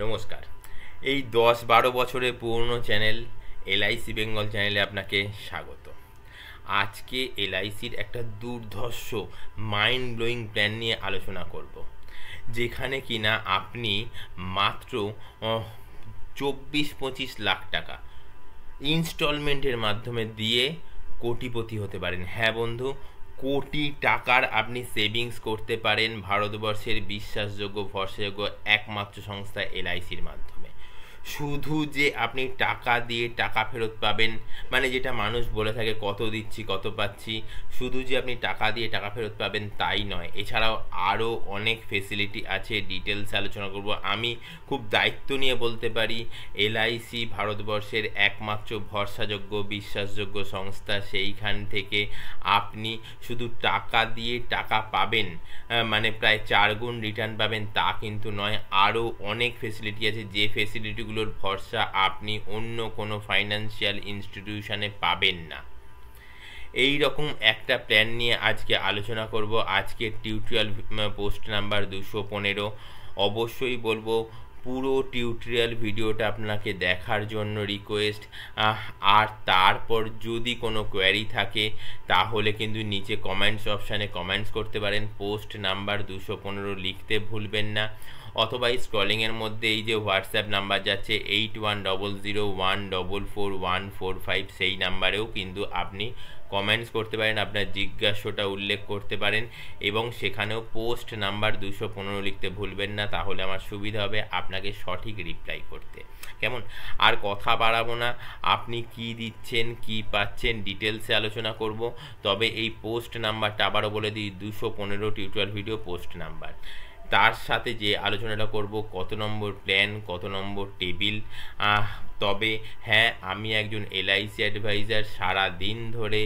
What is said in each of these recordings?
নমস্কার। এই 10-12 বছরের পুরনো চ্যানেল এলআইসি বেঙ্গল চ্যানেলে আপনাকে স্বাগত। আজকে এলআইসির একটা দুর্ধর্ষ মাইন্ড ব্লোয়িং প্ল্যান নিয়ে আলোচনা করব, যেখানে কিনা আপনি মাত্র 24-25 লাখ টাকা ইনস্টলমেন্টের মাধ্যমে দিয়ে কোটিপতি হতে পারেন। হ্যাঁ বন্ধু, কোটি টাকার আপনি সেভিংস করতে পারেন ভারতবর্ষের বিশ্বাসযোগ্য ভরসাযোগ্য একমাত্র সংস্থা এলআইসির মাধ্যমে। শুধু যে আপনি টাকা দিয়ে টাকা ফেরত পাবেন, মানে যেটা মানুষ বলে থাকে কত দিচ্ছি কত পাচ্ছি, শুধু যে আপনি টাকা দিয়ে টাকা ফেরত পাবেন তাই নয়, এছাড়াও আরও অনেক ফেসিলিটি আছে। ডিটেলস আলোচনা করব। আমি খুব দায়িত্ব নিয়ে বলতে পারি এলআইসি ভারতবর্ষের একমাত্র ভরসাযোগ্য বিশ্বাসযোগ্য সংস্থা। সেইখান থেকে আপনি শুধু টাকা দিয়ে টাকা পাবেন, মানে প্রায় 4 গুণ রিটার্ন পাবেন তা কিন্তু নয়, আরও অনেক ফেসিলিটি আছে যে ফেসিলিটিগুলোর ভরসা আপনি অন্য কোনো ফাইন্যান্সিয়াল ইনস্টিটিউশনে পাবেন না। এই রকম একটা প্ল্যান নিয়ে আজকে আলোচনা করব। আজকে টিউটোরিয়াল পোস্ট নাম্বার 215। অবশ্যই বলবো পুরো টিউটোরিয়াল ভিডিওটা আপনাকে দেখার জন্য রিকোয়েস্ট। আর তারপর যদি কোনো কোয়ারি থাকে তাহলে কিন্তু নিচে কমেন্টস অপশানে কমেন্টস করতে পারেন। পোস্ট নাম্বার 215 লিখতে ভুলবেন না। অথবা এই স্ক্রলিংয়ের মধ্যে এই যে হোয়াটসঅ্যাপ নাম্বার যাচ্ছে 8100144145, সেই নাম্বারেও কিন্তু আপনি কমেন্টস করতে পারেন, আপনার জিজ্ঞাসাটা উল্লেখ করতে পারেন এবং সেখানেও পোস্ট নাম্বার 215 লিখতে ভুলবেন না, তাহলে আমার সুবিধা হবে আপনাকে সঠিক রিপ্লাই করতে। কেমন? আর কথা বাড়াবো না, আপনি কি দিচ্ছেন কি পাচ্ছেন ডিটেলসে আলোচনা করব। তবে এই পোস্ট নাম্বারটা আবারও বলে দিই, 215 টিউটোরিয়াল ভিডিও পোস্ট নাম্বার। তার সাথে যে আলোচনাটা করব কত নম্বর প্ল্যান, কত নম্বর টেবিল। তবে হ্যাঁ, আমি একজন এলআইসি অ্যাডভাইজার, সারা দিন ধরে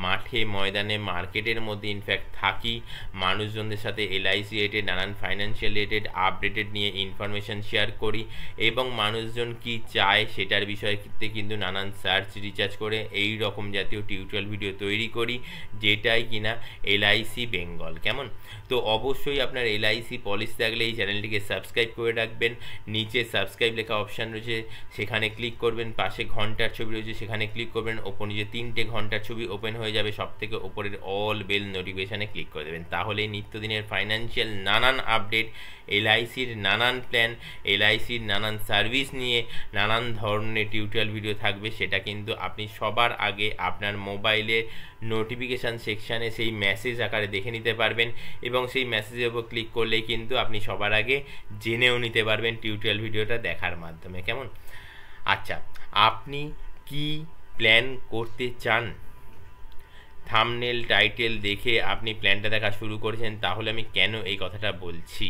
মাঠে ময়দানে মার্কেটের মধ্যে ইনফ্যাক্ট থাকি, মানুষজনদের সাথে এলআইসি রিলেটেড নানান ফাইন্যান্সিয়াল রিলেটেড আপডেটেড নিয়ে ইনফরমেশান শেয়ার করি এবং মানুষজন কি চায় সেটার বিষয়তে কিন্তু নানান সার্চ রিসার্চ করে এই রকম জাতীয় টিউটোরিয়াল ভিডিও তৈরি করি, যেটাই কিনা এলআইসি বেঙ্গল। কেমন? তো অবশ্যই আপনার এলআইসি পলিসি থাকলে এই চ্যানেলটিকে সাবস্ক্রাইব করে রাখবেন। নিচে সাবস্ক্রাইব লেখা অপশান রয়েছে, সেখানে ক্লিক করবেন। পাশে ঘন্টার ছবি রয়েছে, সেখানে ক্লিক করবেন। ওপর নিচে 3টে ঘন্টার ছবি ওপেন হয়ে যাবে, সব থেকে ওপরের অল বেল নোটিফিকেশানে ক্লিক করে দেবেন। তাহলে নিত্যদিনের ফাইন্যান্সিয়াল নানান আপডেট, এলআইসির নানান প্ল্যান, এলআইসির নানান সার্ভিস নিয়ে নানান ধরনের টিউটোরিয়াল ভিডিও থাকবে, সেটা কিন্তু আপনি সবার আগে আপনার মোবাইলে নোটিফিকেশান সেকশানে সেই মেসেজ আকারে দেখে নিতে পারবেন এবং সেই মেসেজের উপর ক্লিক করলেই কিন্তু আপনি সবার আগে জেনেও নিতে পারবেন টিউটোরিয়াল ভিডিওটা দেখার মাধ্যমে। কেমন? আচ্ছা, আপনি কি প্ল্যান করতে চান? থাম্বনেল টাইটেল দেখে আপনি প্ল্যানটা দেখা শুরু করেছেন, তাহলে আমি কেন এই কথাটা বলছি।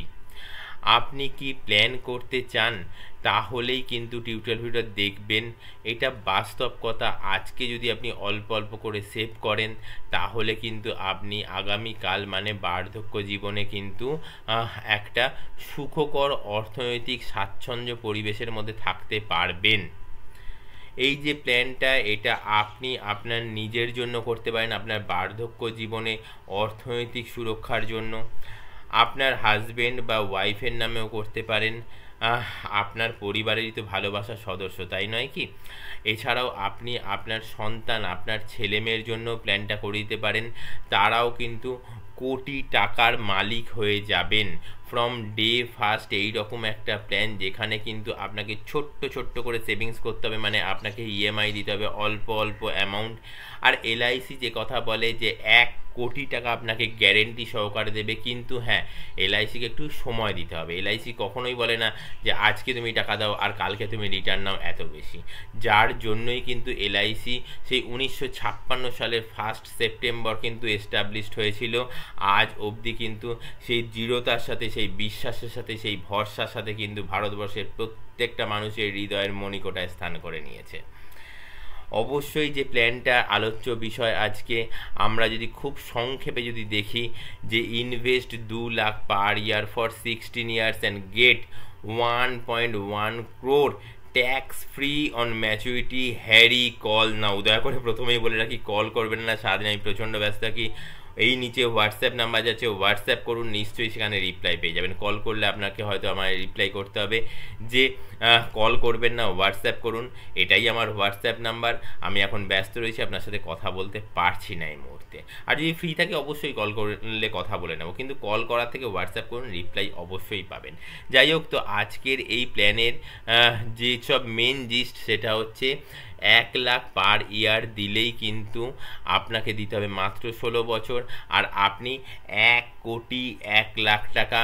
আপনি কি প্ল্যান করতে চান তাহলেই কিন্তু টিউটোরিয়াল ভিডিও দেখবেন, এটা বাস্তব কথা। আজকে যদি আপনি অল্প অল্প করে সেভ করেন তাহলে কিন্তু আপনি আগামীকাল মানে বার্ধক্য জীবনে কিন্তু একটা সুখকর অর্থনৈতিক স্বাচ্ছন্দ্য পরিবেশের মধ্যে থাকতে পারবেন। এই যে প্ল্যানটা, এটা আপনি আপনার নিজের জন্য করতে পারেন, আপনার বার্ধক্য জীবনে অর্থনৈতিক সুরক্ষার জন্য, আপনার হাজব্যান্ড বা ওয়াইফের নামেও করতে পারেন, আপনার পরিবারেরই তো ভালোবাসার সদস্য, তাই নয় কি? এছাড়াও আপনি আপনার সন্তান, আপনার ছেলেমেয়ের জন্য প্ল্যানটা করে দিতে পারেন, তারাও কিন্তু কোটি টাকার মালিক হয়ে যাবেন ফ্রম ডে ফার্স্ট। এইরকম একটা প্ল্যান যেখানে কিন্তু আপনাকে ছোট্ট ছোট্ট করে সেভিংস করতে হবে, মানে আপনাকে ইএমআই দিতে হবে অল্প অল্প অ্যামাউন্ট। আর এলআইসি যে কথা বলে যে 1 কোটি টাকা আপনাকে গ্যারেন্টি সহকারে দেবে, কিন্তু হ্যাঁ, এলআইসিকে একটু সময় দিতে হবে। এলআইসি কখনোই বলে না যে আজকে তুমি টাকা দাও আর কালকে তুমি রিটার্ন নাও এত বেশি, যার জন্যই কিন্তু এলআইসি সেই 1956 সালের 1 সেপ্টেম্বর কিন্তু এস্টাবলিশড হয়েছিল। আজ অবধি কিন্তু সেই দৃঢ়তার সাথে, সেই বিশ্বাসের সাথে, সেই ভরসার সাথে কিন্তু ভারতবর্ষের প্রত্যেকটা মানুষের হৃদয়ের মণিকোটায় স্থান করে নিয়েছে। অবশ্যই যে প্ল্যানটা আলোচ্য বিষয় আজকে, আমরা যদি খুব সংক্ষেপে যদি দেখি যে invest 2 lakh per year for 16 years and get 1.1 crore tax free on maturity, hurry call now. দয়া করে প্রথমেই বলে রাখি, কল করবেন না, সারাদিন আমি প্রচণ্ড ব্যস্ত থাকি। এই নিচে হোয়াটসঅ্যাপ নাম্বার যাচ্ছে, হোয়াটসঅ্যাপ করুন, নিশ্চয়ই সেখানে রিপ্লাই পেয়ে যাবেন। কল করলে আপনাকে হয়তো আমার রিপ্লাই করতে হবে, যে কল করবেন না, হোয়াটসঅ্যাপ করুন, এটাই আমার হোয়াটসঅ্যাপ নাম্বার। আমি এখন ব্যস্ত রয়েছি, আপনার সাথে কথা বলতে পারছি না এই মুহূর্তে। আর যদি ফ্রি থাকে অবশ্যই কল করলে কথা বলে নেব, কিন্তু কল করার থেকে হোয়াটসঅ্যাপ করুন, রিপ্লাই অবশ্যই পাবেন। যাই হোক, তো আজকের এই প্ল্যানের যেসব মেন জিস্ট সেটা হচ্ছে 1 লাখ পার ইয়ার দিলেই কিন্তু আপনাকে দিতে হবে মাত্র 16 বছর, আর আপনি 1 কোটি 1 লাখ টাকা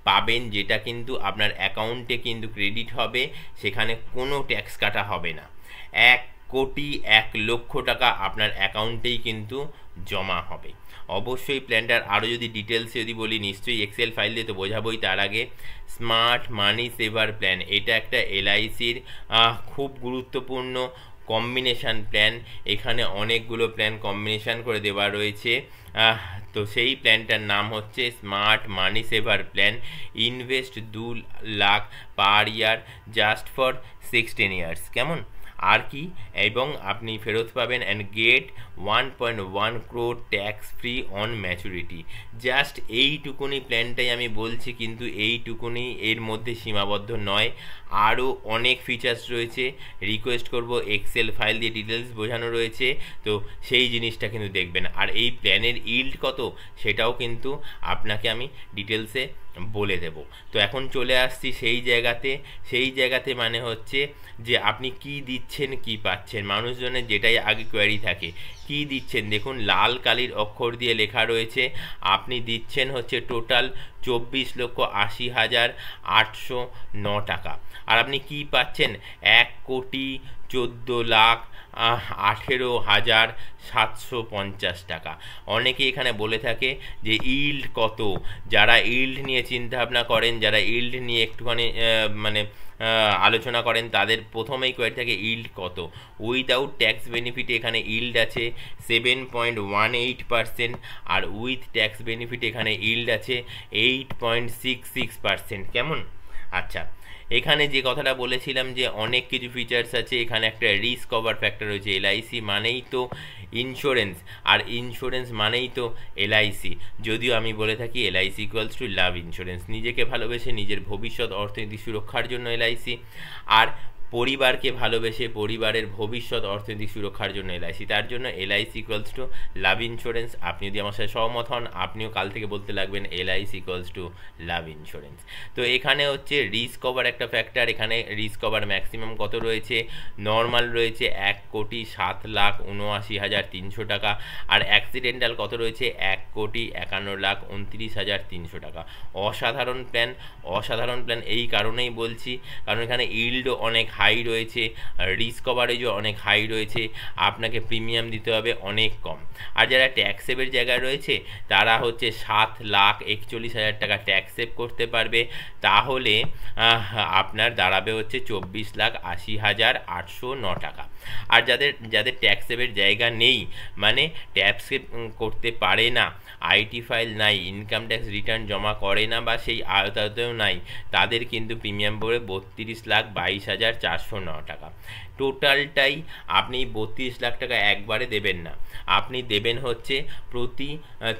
পাবেন, যেটা কিন্তু আপনার অ্যাকাউন্টে কিন্তু ক্রেডিট হবে, সেখানে কোনো ট্যাক্স কাটা হবে না। 1 কোটি 1 লক্ষ টাকা আপনার অ্যাকাউন্টেই কিন্তু জমা হবে। অবশ্যই প্ল্যানটার আরও যদি ডিটেলসে যদি বলি, নিশ্চয়ই এক্সেল ফাইল দিয়ে তো বোঝাবোই। তার আগে স্মার্ট মানি সেভার প্ল্যান, এটা একটা এলআইসির খুব গুরুত্বপূর্ণ কম্বিনেশান প্ল্যান। এখানে অনেকগুলো প্ল্যান কম্বিনেশান করে দেওয়া রয়েছে। তো সেই প্ল্যানটার নাম হচ্ছে smart money saver plan. Invest 2 lakh per year just for 16 years. কেমন? আর কি, এবং আপনি ফেরত পাবেন and get 1.1 crore tax free on maturity. Just এইটুকুনি প্ল্যানটাই আমি বলছি, কিন্তু এইটুকুনি এর মধ্যে সীমাবদ্ধ নয়, আরও অনেক ফিচার্স রয়েছে। রিকোয়েস্ট করব, এক্সেল ফাইল দিয়ে ডিটেলস বোঝানো রয়েছে, তো সেই জিনিসটা কিন্তু দেখবেন। আর এই প্ল্যানের ইল্ড কত সেটাও কিন্তু আপনাকে আমি ডিটেলসে বলে দেব। তো এখন চলে আসছি সেই জায়গাতে মানে হচ্ছে যে আপনি কি দিচ্ছেন কি পাচ্ছেন। মানুষজনের যেটাই আগে কোয়ারি থাকে, কি দিচ্ছেন দেখুন, লাল কালির অক্ষর দিয়ে লেখা রয়েছে, আপনি দিচ্ছেন হচ্ছে টোটাল 24,80,809 টাকা। আর আপনি কি পাচ্ছেন? 1,14,18,750 টাকা। অনেকে এখানে বলে থাকে যে ইল্ড কত, যারা ইল্ড নিয়ে চিন্তাভাবনা করেন, যারা ইল্ড নিয়ে একটুখানি মানে আলোচনা করেন, তাদের প্রথমেই কোয়ারি থাকে ইল্ড কত। উইদাউট ট্যাক্স বেনিফিট এখানে ইল্ড আছে 7.18%, আর উইথ ট্যাক্স বেনিফিট এখানে ইল্ড আছে 8.66%। কেমন? আচ্ছা, এখানে যে কথাটা বলেছিলাম যে অনেক কিছু ফিচার্স আছে, এখানে একটা রিস্ক কভার ফ্যাক্টর রয়েছে। এলআইসি মানেই তো ইন্স্যুরেন্স, আর ইন্স্যুরেন্স মানেই তো এলআইসি। যদিও আমি বলে থাকি এলআইসি ইকুয়ালস টু লাভ ইন্স্যুরেন্স, নিজেকে ভালোবেসে নিজের ভবিষ্যৎ অর্থনৈতিক সুরক্ষার জন্য এলআইসি, আর পরিবারকে ভালোবেসে পরিবারের ভবিষ্যৎ অর্থনৈতিক সুরক্ষার জন্য এলআইসি। তার জন্য এলআইসি ইকুয়ালস টু লাভ ইন্স্যুরেন্স। আপনি যদি আমার সাথে সহমত হন, আপনিও কাল থেকে বলতে লাগবেন এলআইসি ইকুয়ালস টু লাভ ইন্স্যুরেন্স। তো এখানে হচ্ছে রিস্ক কভার একটা ফ্যাক্টর। এখানে রিস্ক কভার ম্যাক্সিমাম কত রয়েছে? নর্মাল রয়েছে 1,07,79,300 টাকা, আর অ্যাক্সিডেন্টাল কত রয়েছে? 1,51,29,300 টাকা। অসাধারণ প্ল্যান, অসাধারণ প্ল্যান এই কারণেই বলছি, কারণ এখানে ইল্ডও অনেক হাই রয়েছে, রিস্ক কভারেজও অনেক হাই রয়েছে, আপনাকে প্রিমিয়াম দিতে হবে অনেক কম। আর যারা ট্যাক্স সেভের জায়গায় রয়েছে তারা হচ্ছে 7,41,000 টাকা ট্যাক্স সেভ করতে পারবে, তাহলে আপনার দাঁড়াবে হচ্ছে 24,80,809 টাকা। আর যাদের ট্যাক্স সেভের জায়গা নেই, মানে ট্যাক্স সেভ করতে পারে না, আইটি ফাইল নাই, ইনকাম ট্যাক্স রিটার্ন জমা করে না, বা সেই আওতাতেও নাই, তাদের কিন্তু প্রিমিয়াম পড়ে 32,22,409 টাকা। টোটালটাই আপনি 32 লাখ টাকা একবারে দেবেন না, আপনি দেবেন হচ্ছে প্রতি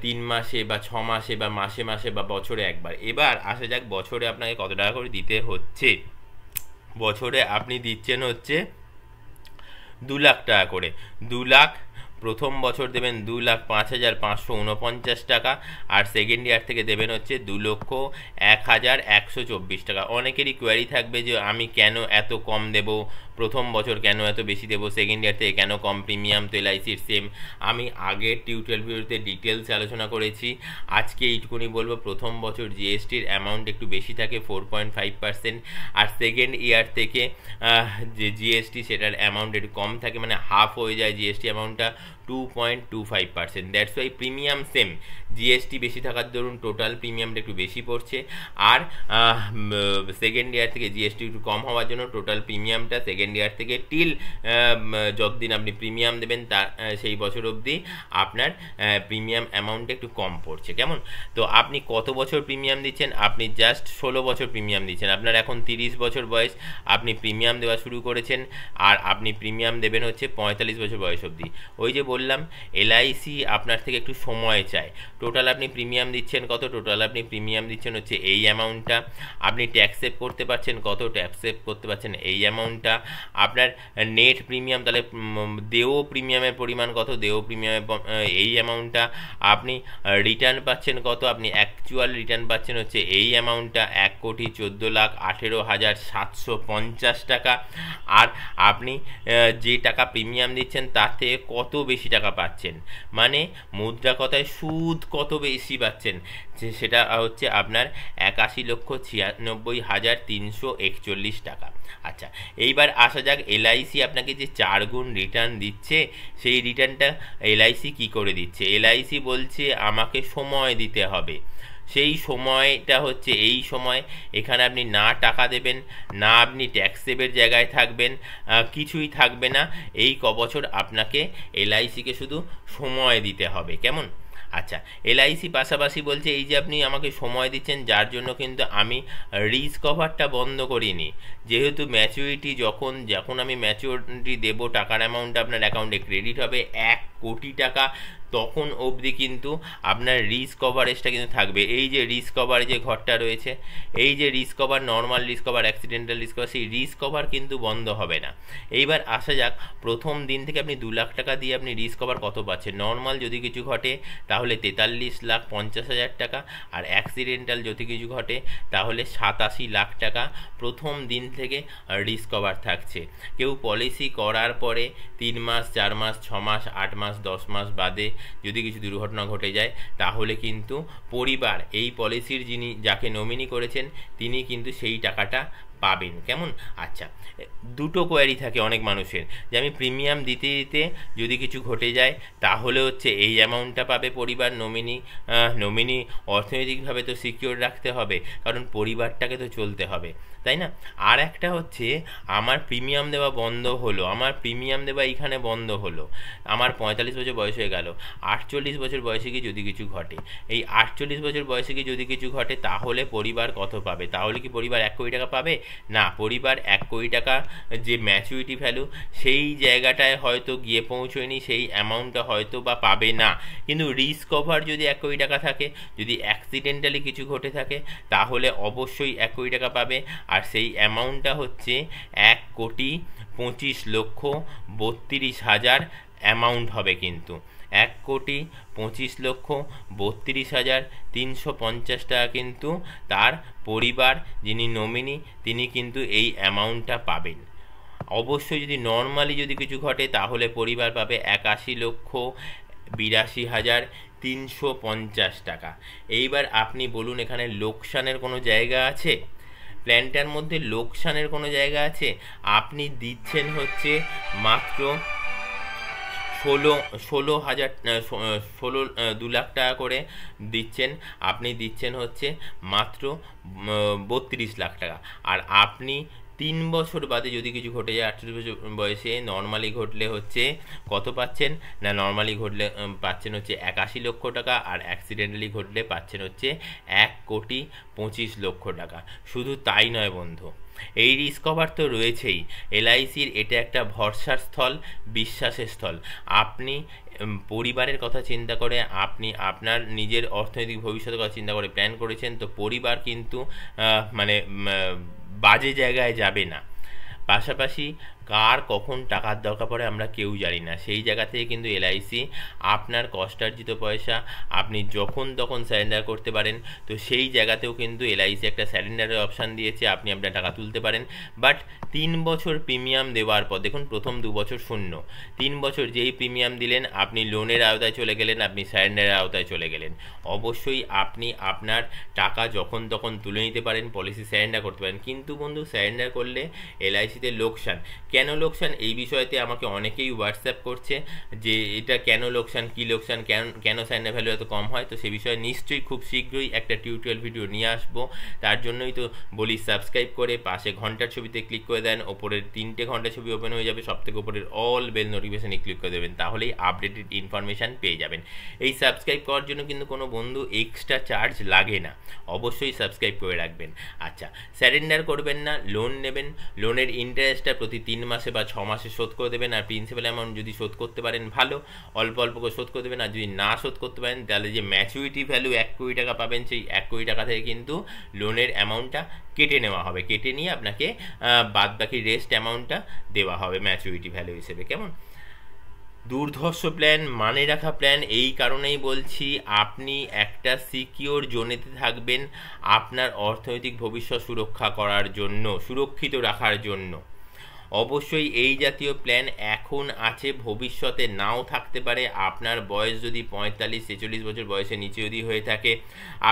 3 মাসে বা 6 মাসে বা মাসে মাসে বা বছরে একবার। এবার আসা যাক বছরে আপনাকে কত টাকা করে দিতে হচ্ছে। বছরে আপনি দিচ্ছেন হচ্ছে 2 লাখ টাকা করে। 2 লাখ প্রথম বছর দেবেন 2,05,549 টাকা, আর সেকেন্ড ইয়ার থেকে দেবেন হচ্ছে 2,01,124 টাকা। অনেকেরই কোয়ারি থাকবে যে আমি কেন এত কম দেব, প্রথম বছর কেন এত বেশি দেবো, সেকেন্ড ইয়ার থেকে কেন কম, প্রিমিয়াম তো এলআইসির সেম। আমি আগের টিউটোরিয়াল ভিডিওতে ডিটেলস আলোচনা করেছি, আজকে এইটুকুনি বলবো। প্রথম বছর জিএসটির অ্যামাউন্ট একটু বেশি থাকে 4.5%, আর সেকেন্ড ইয়ার থেকে যে জিএসটি সেটার অ্যামাউন্ট একটু কম থাকে, মানে হাফ হয়ে যায় জিএসটি অ্যামাউন্টটা 2.25%। That's why premium same, GST বেশি থাকার দরুন টোটাল প্রিমিয়ামটা একটু বেশি পড়ছে, আর সেকেন্ড ইয়ার থেকে জিএসটি একটু কম হওয়ার জন্য টোটাল প্রিমিয়ামটা সেকেন্ড ইয়ার থেকে টিল যতদিন আপনি প্রিমিয়াম দেবেন তার সেই বছর অবধি আপনার প্রিমিয়াম অ্যামাউন্টটা একটু কম পড়ছে। কেমন? তো আপনি কত বছর প্রিমিয়াম দিচ্ছেন? আপনি জাস্ট 16 বছর প্রিমিয়াম দিচ্ছেন। আপনার এখন 30 বছর বয়স, আপনি প্রিমিয়াম দেওয়া শুরু করেছেন, আর আপনি প্রিমিয়াম দেবেন হচ্ছে 45 বছর বয়স অবধি। ওই যে বললাম এলআইসি আপনার থেকে একটু সময় চায়। টোটাল আপনি প্রিমিয়াম দিচ্ছেন কত? টোটাল আপনি প্রিমিয়াম দিচ্ছেন হচ্ছে এই অ্যামাউন্টটা। আপনি ট্যাক্স সেভ করতে পারছেন কত? ট্যাক্স সেভ করতে পারছেন এই অ্যামাউন্টটা। আপনার নেট প্রিমিয়াম, তাহলে দেও প্রিমিয়ামের পরিমাণ কত? দেও প্রিমিয়ামের এই অ্যামাউন্টটা। আপনি রিটার্ন পাচ্ছেন কত? আপনি অ্যাকচুয়াল রিটার্ন পাচ্ছেন হচ্ছে এই অ্যামাউন্টটা, 1,14,18,750 টাকা। আর আপনি যে টাকা প্রিমিয়াম দিচ্ছেন তার থেকে কত বেশি টাকা পাচ্ছেন, মানে মুদ্রা কথায় সুদ কত বেশি পাচ্ছেন, সেটা হচ্ছে আপনার 81,96,341 টাকা। আচ্ছা, এইবার আসা যাক এলআইসি আপনাকে যে 4 গুণ রিটার্ন দিচ্ছে, সেই রিটার্নটা এলআইসি কি করে দিচ্ছে। এলআইসি বলছে আমাকে সময় দিতে হবে। সেই সময়টা হচ্ছে এই সময়, এখানে আপনি না টাকা দেবেন, না আপনি ট্যাক্স সেভের জায়গায় থাকবেন, কিছুই থাকবে না। এই কবছর আপনাকে এলআইসিকে শুধু সময় দিতে হবে, কেমন? আচ্ছা, এলআইসি পাশাপাশি বলছে এই যে আপনি আমাকে সময় দিচ্ছেন, যার জন্য কিন্তু আমি রিস্ক কভারটা বন্ধ করিনি। যেহেতু ম্যাচুরিটি যখন আমি ম্যাচুরিটি দেবো, টাকার অ্যামাউন্টটা আপনার অ্যাকাউন্টে ক্রেডিট হবে 1 কোটি টাকা, তখন অবধি কিন্তু আপনার রিস্ক কভারেজটা কিন্তু থাকবে। এই যে রিস্ক কভার যে ঘরটা রয়েছে, এই যে risk cover, normal risk cover, accidental risk cover, সেই রিস্ক কভার কিন্তু বন্ধ হবে না। এইবার আসা যাক, প্রথম দিন থেকে আপনি 2 লাখ টাকা দিয়ে আপনি রিস্ক কভার কত পাচ্ছেন। নর্মাল যদি কিছু ঘটে তাহলে 43,50,000 টাকা, আর অ্যাক্সিডেন্টাল যদি কিছু ঘটে তাহলে 87 লাখ টাকা প্রথম দিন থেকে রিস্ক কভার থাকছে। কেউ পলিসি করার পরে 3 মাস, 4 মাস, 6 মাস, 8 মাস, 10 মাস বাদে যদি কিছু দুর্ঘটনা ঘটে যায়, তাহলে কিন্তু পরিবার এই পলিসির যাকে নমিনি করেছেন তিনি কিন্তু সেই টাকাটা পাবেন, কেমন? আচ্ছা, দুটো কোয়ারি থাকে অনেক মানুষের, যে আমি প্রিমিয়াম দিতে দিতে যদি কিছু ঘটে যায় তাহলে হচ্ছে এই অ্যামাউন্টটা পাবে পরিবার। নমিনি অর্থনৈতিকভাবে তো সিকিওর রাখতে হবে, কারণ পরিবারটাকে তো চলতে হবে, তাই না? আর একটা হচ্ছে আমার প্রিমিয়াম দেওয়া বন্ধ হলো, আমার প্রিমিয়াম দেওয়া এইখানে বন্ধ হলো, আমার 45 বছর বয়স হয়ে গেল, 48 বছর বয়সে কি যদি কিছু ঘটে, এই 48 বছর বয়সে কি যদি কিছু ঘটে তাহলে পরিবার কত পাবে? তাহলে কি পরিবার 1 কোটি টাকা পাবে? না, পরিবার 1 কোটি টাকা যে ম্যাচুরিটি ভ্যালু সেই জায়গাটায় হয়তো গিয়ে পৌঁছয়নি, সেই অ্যামাউন্টটা হয়তো বা পাবে না। কিন্তু রিস্ক কভার যদি 1 কোটি টাকা থাকে, যদি অ্যাক্সিডেন্টালি কিছু ঘটে থাকে, তাহলে অবশ্যই 1 কোটি টাকা পাবে। আর সেই অ্যামাউন্টটা হচ্ছে 1,25,32,000 অ্যামাউন্ট হবে, কিন্তু 1,25,32,350 টাকা কিন্তু তার পরিবার যিনি নমিনি তিনি কিন্তু এই অ্যামাউন্টটা পাবেন। অবশ্যই যদি নর্মালি যদি কিছু ঘটে তাহলে পরিবার পাবে 81,82,350 টাকা। এইবার আপনি বলুন, এখানে লোকসানের কোনো জায়গা আছে? প্ল্যানটার মধ্যে লোকসানের কোনো জায়গা আছে? আপনি দিচ্ছেন হচ্ছে মাত্র 2 লাখ টাকা করে দিচ্ছেন, আপনি দিচ্ছেন হচ্ছে মাত্র 32 লাখ টাকা। আর আপনি 3 বছর বাদে যদি কিছু ঘটে যায়, 48 বছর বয়সে নর্মালি ঘটলে হচ্ছে কত পাচ্ছেন না, নর্মালি ঘটলে পাচ্ছেন হচ্ছে 81 লক্ষ টাকা, আর অ্যাক্সিডেন্টালি ঘটলে পাচ্ছেন হচ্ছে 1,25,00,000 টাকা। শুধু তাই নয় বন্ধু, এই রিস্ক কভার তো রয়েছেই, এলআইসির এটা একটা ভরসার স্থল, বিশ্বাসের স্থল। আপনি পরিবারের কথা চিন্তা করে, আপনি আপনার নিজের অর্থনৈতিক ভবিষ্যতের কথা চিন্তা করে প্ল্যান করেছেন, তো পরিবার কিন্তু মানে বাজে জায়গায় যাবে না। পাশাপাশি কার কখন টাকার দরকার পড়ে আমরা কেউ জানি না, সেই জায়গা থেকে কিন্তু এলআইসি আপনার কষ্টার্জিত পয়সা আপনি যখন তখন স্যারেন্ডার করতে পারেন। তো সেই জায়গাতেও কিন্তু এলআইসি একটা স্যারেন্ডারের অপশান দিয়েছে, আপনি আপনার টাকা তুলতে পারেন। বাট 3 বছর প্রিমিয়াম দেওয়ার পর, দেখুন প্রথম 2 বছর শূন্য, 3 বছর যেই প্রিমিয়াম দিলেন আপনি লোনের আওতায় চলে গেলেন, আপনি স্যারেন্ডারের আওতায় চলে গেলেন। অবশ্যই আপনি আপনার টাকা যখন তখন তুলে নিতে পারেন, পলিসি স্যারেন্ডার করতে পারেন, কিন্তু বন্ধু স্যারেন্ডার করলে এলআইসিতে লোকসান। কেন লোকসান, এই বিষয়তে আমাকে অনেকেই হোয়াটসঅ্যাপ করছে যে এটা কেন লোকসান, কী লোকসান, কেন স্যারেন্ডার ভ্যালু এত কম হয়। তো সে বিষয়ে নিশ্চয়ই খুব শীঘ্রই একটা টিউটোরিয়াল ভিডিও নিয়ে আসবো। তার জন্যই তো বলি সাবস্ক্রাইব করে পাশে ঘন্টার ছবিতে ক্লিক করে দেন, ওপরের 3টে ঘন্টার ছবি ওপেন হয়ে যাবে, সবথেকে ওপরের অল বেল নোটিফিকেশানে ক্লিক করে দেবেন, তাহলেই আপডেটেড ইনফরমেশান পেয়ে যাবেন। এই সাবস্ক্রাইব করার জন্য কিন্তু কোনো বন্ধু এক্সট্রা চার্জ লাগে না, অবশ্যই সাবস্ক্রাইব করে রাখবেন। আচ্ছা, স্যারেন্ডার করবেন না, লোন নেবেন, লোনের ইন্টারেস্টটা প্রতি 3 মাসে বা 6 মাসে শোধ করে দেবেন। আর প্রিন্সিপাল অ্যামাউন্ট যদি শোধ করতে পারেন ভালো, অল্প অল্প করে শোধ করে দেবেন। আর যদি না শোধ করতে পারেন তাহলে যে ম্যাচুরিটি ভ্যালু 1 কোটি টাকা পাবেন, সেই 1 কোটি টাকা থেকে কিন্তু লোনের অ্যামাউন্টটা কেটে নেওয়া হবে, কেটে নিয়ে আপনাকে বাদ বাকি রেস্ট অ্যামাউন্টটা দেওয়া হবে ম্যাচুরিটি ভ্যালু হিসেবে। কেমন দুর্ধর্ষ প্ল্যান, মানে রাখা প্ল্যান। এই কারণেই বলছি, আপনি একটা সিকিওর জোনেতে থাকবেন আপনার অর্থনৈতিক ভবিষ্যৎ সুরক্ষা করার জন্য, সুরক্ষিত রাখার জন্য। অবশ্যই এই জাতীয় প্ল্যান এখন আছে, ভবিষ্যতে নাও থাকতে পারে। আপনার বয়স যদি 45-46 বছর বয়সের নিচে যদি হয়ে থাকে,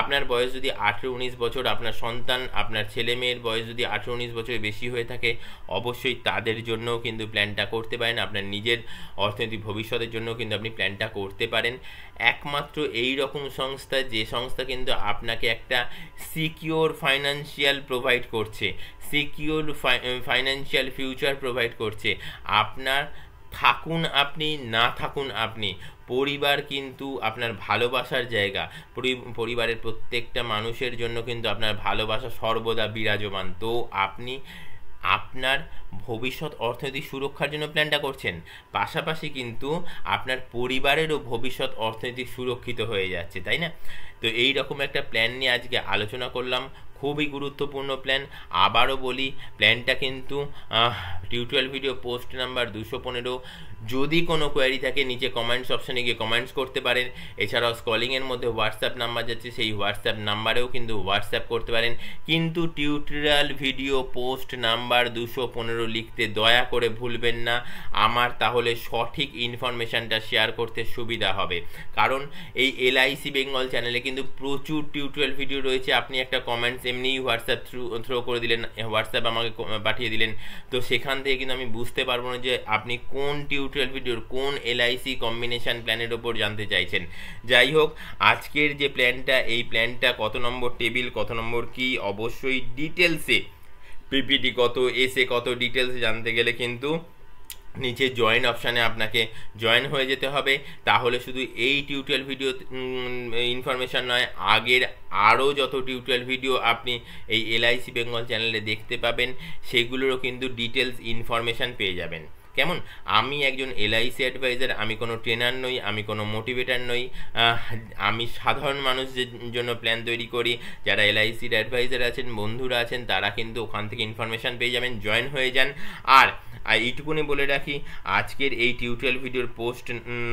আপনার বয়স যদি 18-19 বছর, আপনার সন্তান, আপনার ছেলে মেয়ের বয়স যদি 18-19 বছরের বেশি হয়ে থাকে, অবশ্যই তাদের জন্যও কিন্তু প্ল্যানটা করতে পারেন। আপনার নিজের অর্থনৈতিক ভবিষ্যতের জন্য কিন্তু আপনি প্ল্যানটা করতে পারেন। একমাত্র এই রকম সংস্থা, যে সংস্থা কিন্তু আপনাকে একটা সিকিওর ফাইন্যান্সিয়াল প্রোভাইড করছে, সিকিওর ফাইন্যান্সিয়াল ফিউচার প্রোভাইড করছে। আপনার থাকুন আপনি, না থাকুন আপনি, পরিবার কিন্তু আপনার ভালোবাসার জায়গা। পরিবারের প্রত্যেকটা মানুষের জন্য কিন্তু আপনার ভালোবাসা সর্বদা বিরাজমান। তো আপনি আপনার ভবিষ্যৎ অর্থনৈতিক সুরক্ষার জন্য প্ল্যানটা করছেন, পাশাপাশি কিন্তু আপনার পরিবারেরও ভবিষ্যৎ অর্থনৈতিক সুরক্ষিত হয়ে যাচ্ছে, তাই না? তো এই রকম একটা প্ল্যান নিয়ে আজকে আলোচনা করলাম, খুবই গুরুত্বপূর্ণ প্ল্যান। আবারও বলি, প্ল্যানটা কিন্তু টিউটোরিয়াল ভিডিও পোস্ট নাম্বার 215। যদি কোনো কোয়ারি থাকে নিচে কমেন্টস অপশানে গিয়ে কমেন্টস করতে পারেন। এছাড়াও স্ক্রলিংয়ের মধ্যে হোয়াটসঅ্যাপ নাম্বার যাচ্ছে, সেই হোয়াটসঅ্যাপ নাম্বারেও কিন্তু হোয়াটসঅ্যাপ করতে পারেন। কিন্তু টিউটোরিয়াল ভিডিও পোস্ট নাম্বার 215 লিখতে দয়া করে ভুলবেন না, আমার তাহলে সঠিক ইনফরমেশানটা শেয়ার করতে সুবিধা হবে। কারণ এই এলআইসি বেঙ্গল চ্যানেলে কিন্তু প্রচুর টিউটোরিয়াল ভিডিও রয়েছে। আপনি একটা কমেন্টস এমনিই হোয়াটসঅ্যাপ থ্রো করে দিলেন, হোয়াটসঅ্যাপ আমাকে পাঠিয়ে দিলেন, তো সেখান থেকে কিন্তু আমি বুঝতে পারবো না যে আপনি কোন টিউটোরিয়াল ভিডিওর কোন এলআইসি কম্বিনেশন প্ল্যানের ওপর জানতে চাইছেন। যাই হোক, আজকের যে প্ল্যানটা, এই প্ল্যানটা কত নম্বর টেবিল, কত নম্বর কি, অবশ্যই ডিটেলসে পিপিটি কত, এসে কত, ডিটেলস জানতে গেলে কিন্তু নিচে জয়েন অপশানে আপনাকে জয়েন হয়ে যেতে হবে। তাহলে শুধু এই টিউটোরিয়াল ভিডিও ইনফরমেশান নয়, আগের আরও যত টিউটোরিয়াল ভিডিও আপনি এই এলআইসি বেঙ্গল চ্যানেলে দেখতে পাবেন, সেগুলোরও কিন্তু ডিটেলস ইনফরমেশান পেয়ে যাবেন। কেমন, আমি একজন এলআইসি অ্যাডভাইজার, আমি কোনো ট্রেনার নই, আমি কোনো মোটিভেটার নই, আমি সাধারণ মানুষদের জন্য প্ল্যান তৈরি করি। যারা এলআইসির অ্যাডভাইজার আছেন, বন্ধুরা আছেন, তারা কিন্তু ওখান থেকে ইনফরমেশান পেয়ে যাবেন, জয়েন হয়ে যান। আর এইটুকুনি বলে রাখি, আজকের এই টিউটোরিয়াল ভিডিওর পোস্ট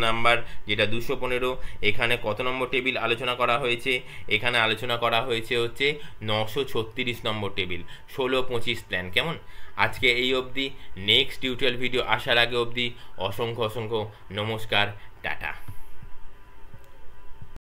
নাম্বার যেটা 215, এখানে কত নম্বর টেবিল আলোচনা করা হয়েছে? এখানে আলোচনা করা হয়েছে হচ্ছে 936 নম্বর টেবিল, 16-25 প্ল্যান। কেমন, আজকে এই অবধি। নেক্সট টিউটোরিয়াল ভিডিও আসার আগে অবধি অসংখ্য অসংখ্য নমস্কার, টাটা।